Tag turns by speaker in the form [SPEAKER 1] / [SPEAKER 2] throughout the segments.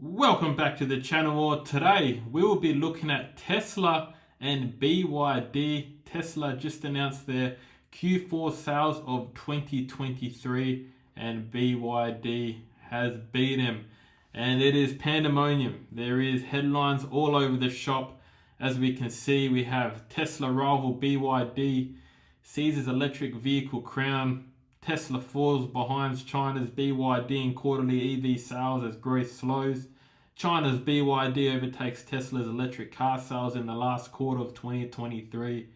[SPEAKER 1] Welcome back to the channel. Today we will be looking at Tesla and BYD. Tesla just announced their Q4 sales of 2023 and BYD has beat them. And it is pandemonium. There is headlines all over the shop. As we can see, we have Tesla rival BYD seizes electric vehicle crown. Tesla falls behind China's BYD in quarterly EV sales as growth slows. China's BYD overtakes Tesla's electric car sales in the last quarter of 2023.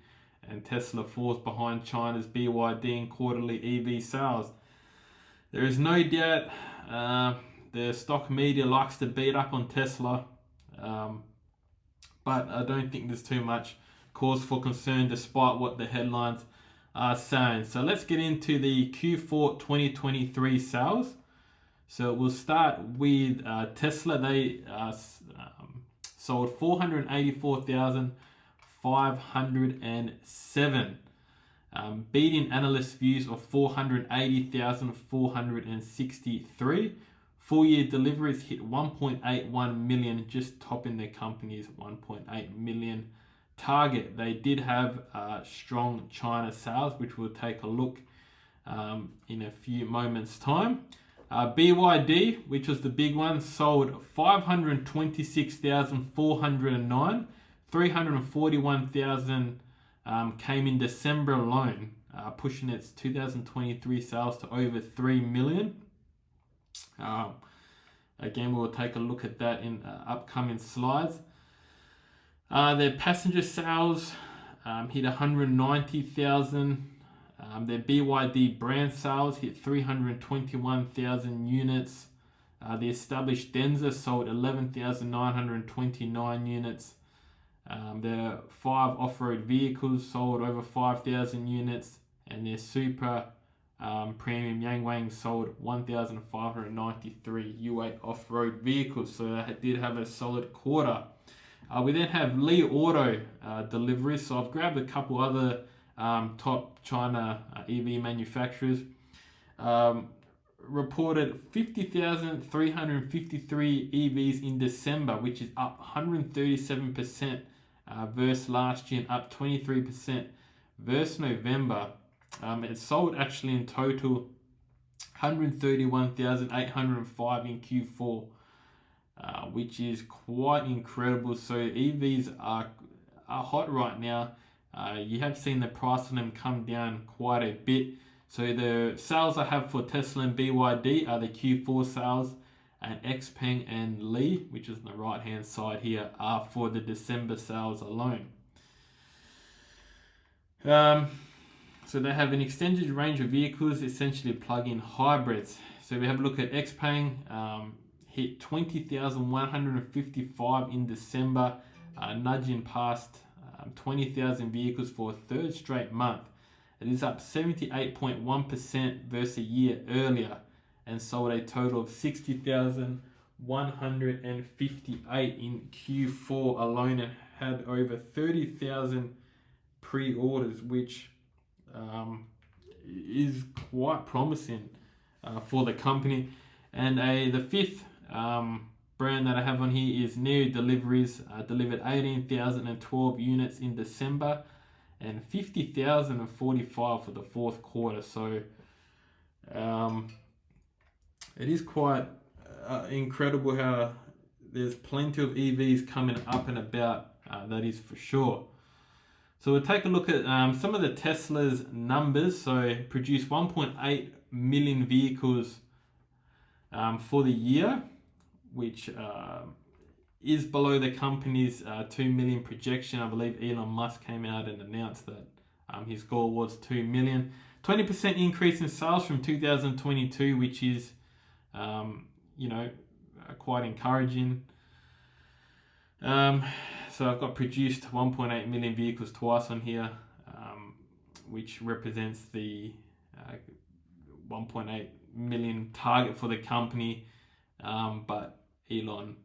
[SPEAKER 1] And Tesla falls behind China's BYD in quarterly EV sales. There is no doubt the stock media likes to beat up on Tesla. But I don't think there's too much cause for concern despite what the headlines are saying. So let's get into the Q4 2023 sales. So we'll start with Tesla. They sold 484,507, beating analyst views of 480,463. Full year deliveries hit 1.81 million, just topping the company's 1.8 million target. They did have strong China sales, which we'll take a look in a few moments' time. BYD, which was the big one, sold 526,409. 341,000 came in December alone, pushing its 2023 sales to over 3 million. Again, we'll take a look at that in upcoming slides. Their passenger sales hit 190,000. Their BYD brand sales hit 321,000 units. The established Denza sold 11,929 units. Their 5 off-road vehicles sold over 5,000 units. And their super premium Yangwang sold 1,593 U8 off-road vehicles. So they did have a solid quarter. We then have Li Auto deliveries. So I've grabbed a couple other top China EV manufacturers. Reported 50,353 EVs in December, which is up 137% versus last year and up 23% versus November. It sold actually in total 131,805 in Q4. Which is quite incredible. So EVs are hot right now. You have seen the price of them come down quite a bit. So the sales I have for Tesla and BYD are the Q4 sales, and XPeng and Li, which is on the right hand side here, are for the December sales alone. So they have an extended range of vehicles, essentially plug-in hybrids. So we have a look at XPeng. Hit 20,155 in December, nudging past 20,000 vehicles for a third straight month. It is up 78.1% versus a year earlier and sold a total of 60,158 in Q4 alone. It had over 30,000 pre-orders, which is quite promising for the company. And the fifth brand that I have on here is NIO Deliveries. Delivered 18,012 units in December and 50,045 for the fourth quarter. So it is quite incredible how there's plenty of EVs coming up and about, that is for sure. So we'll take a look at some of the Tesla's numbers. So produced 1.8 million vehicles for the year, which is below the company's 2 million projection. I believe Elon Musk came out and announced that his goal was 2 million. 20% increase in sales from 2022, which is, quite encouraging. So I've got produced 1.8 million vehicles twice on here, which represents the 1.8 million target for the company. But Elon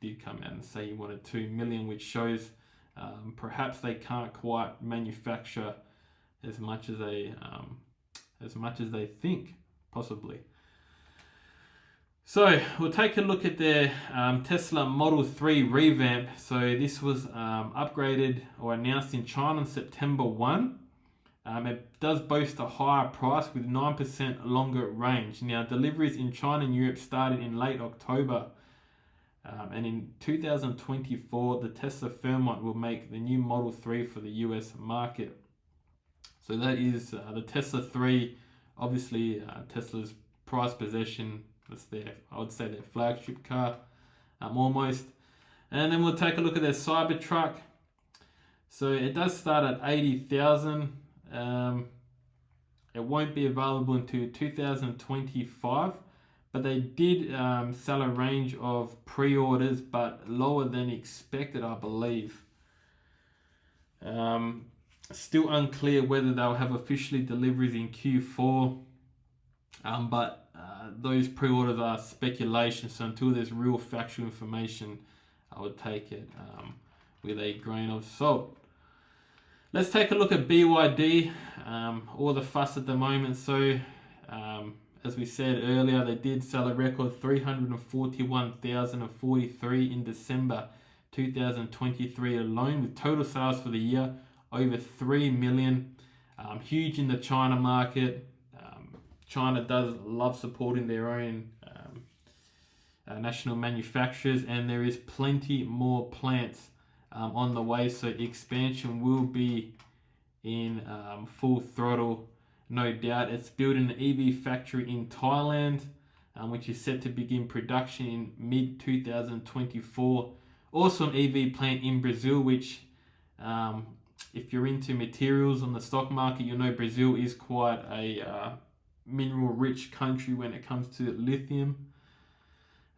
[SPEAKER 1] did come out and say he wanted 2 million, which shows perhaps they can't quite manufacture as much as they think, possibly. So we'll take a look at their Tesla Model 3 revamp. So this was upgraded or announced in China on September 1. It does boast a higher price with 9% longer range. Now, deliveries in China and Europe started in late October. And in 2024, the Tesla Fairmont will make the new Model 3 for the US market. So that is the Tesla 3, obviously Tesla's prized possession. That's I would say their flagship car, almost. And then we'll take a look at their Cybertruck. So it does start at 80,000. It won't be available until 2025, but they did sell a range of pre-orders, but lower than expected, I believe. Still unclear whether they'll have officially deliveries in Q4, but those pre-orders are speculation, so until there's real factual information, I would take it with a grain of salt. Let's take a look at BYD, all the fuss at the moment. So, as we said earlier, they did sell a record 341,043 in December 2023 alone, with total sales for the year over 3 million. Huge in the China market. China does love supporting their own national manufacturers, and there is plenty more plants on the way, so expansion will be in full throttle, no doubt. It's building an EV factory in Thailand, which is set to begin production in mid-2024. Also an EV plant in Brazil, which if you're into materials on the stock market, you'll know Brazil is quite a mineral-rich country when it comes to lithium.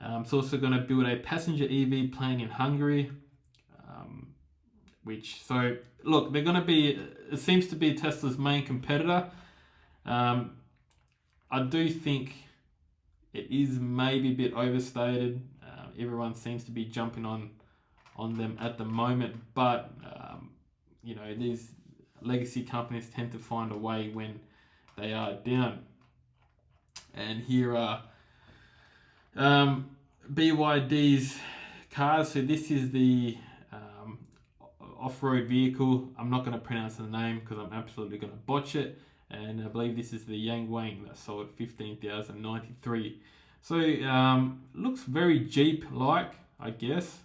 [SPEAKER 1] It's also going to build a passenger EV plant in Hungary, so look, they're going to be, it seems to be Tesla's main competitor. I do think it is maybe a bit overstated. Everyone seems to be jumping on them at the moment, but these legacy companies tend to find a way when they are down. And here are BYD's cars. So this is the off-road vehicle. I'm not going to pronounce the name because I'm absolutely going to botch it. And I believe this is the Yangwang that sold 15,093. So looks very Jeep-like, I guess.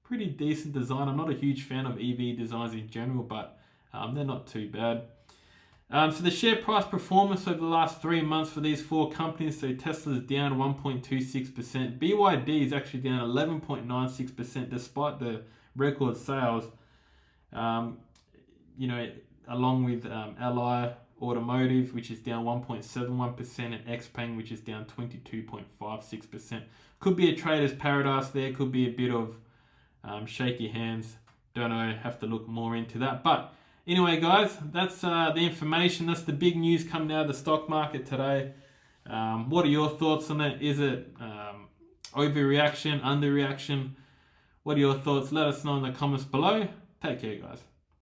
[SPEAKER 1] Pretty decent design. I'm not a huge fan of EV designs in general, but they're not too bad. So the share price performance over the last 3 months for these four companies. So Tesla's down 1.26%. BYD is actually down 11.96% despite the record sales. Along with Ally Automotive, which is down 1.71%, and XPeng, which is down 22.56%. Could be a trader's paradise there. Could be a bit of shaky hands. Don't know. Have to look more into that. But anyway, guys, that's the information. That's the big news coming out of the stock market today. What are your thoughts on it? Is it overreaction, underreaction? What are your thoughts? Let us know in the comments below. Take care, guys.